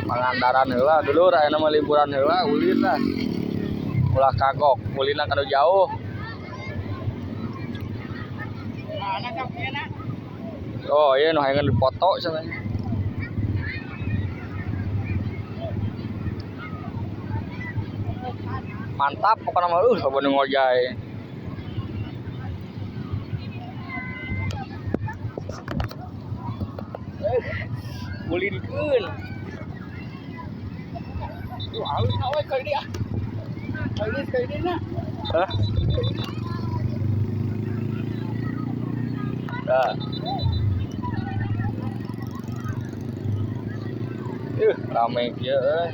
Pangandaran heula dulur aya mah liburan heula ulin lah. Ulah kagok, ulina kana jauh. Oh, iya nu hayang dipoto cenah. Mantap pokokna mah sabun ngojay. Ulinkeun. Tuh alus na we kali dia. Kali dia na. Hah? Dah. Rame kieu euy.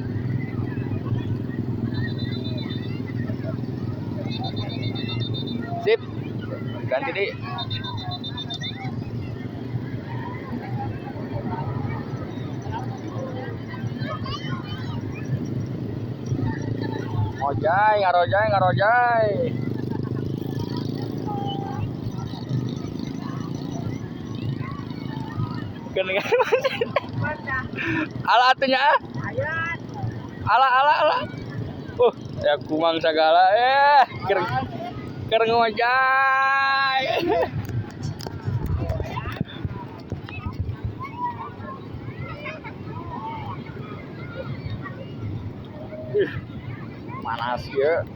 Sip. Ganti deui. Ngarojay. Geuning. Ala atunya ah. Ala. Ya kumang sagala keur ngojay. Panas ya.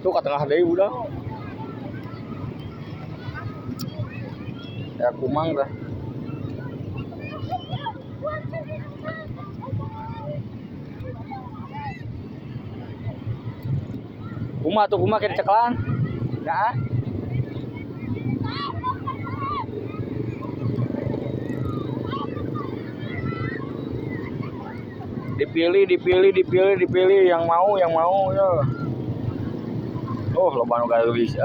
Tuh ka tengah deui budak. Ya kumang dah. Kumaha keur ceklan. Nah. Dipilih yang mau ya. Oh, loba nu gaeulis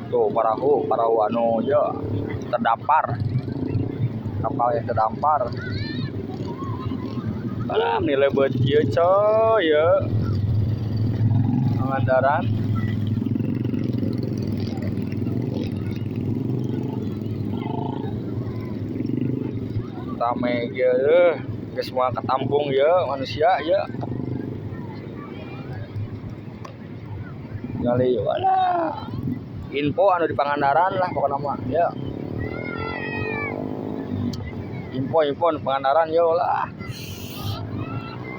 Tuh parahu anu terdampar. Kapal yang terdampar. Alam nilai beut ieu coy ya. Pangandaran. Rame ieu geus moal katampung ya manusia ya. Ngali wala. Info anu di Pangandaran lah pokokna mah ya. Info di Pangandaran yo lah.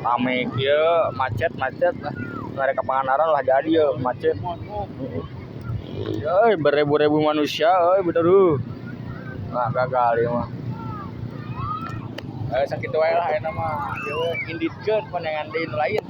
Rame kieu macet lah. Ngare ka Pangandaran lah jadi ya macet. Euy berebu-rebu manusia euy bener Nah gagal ieu mah. Sakitu wae lah eta mah inditkeun panengan deui lain.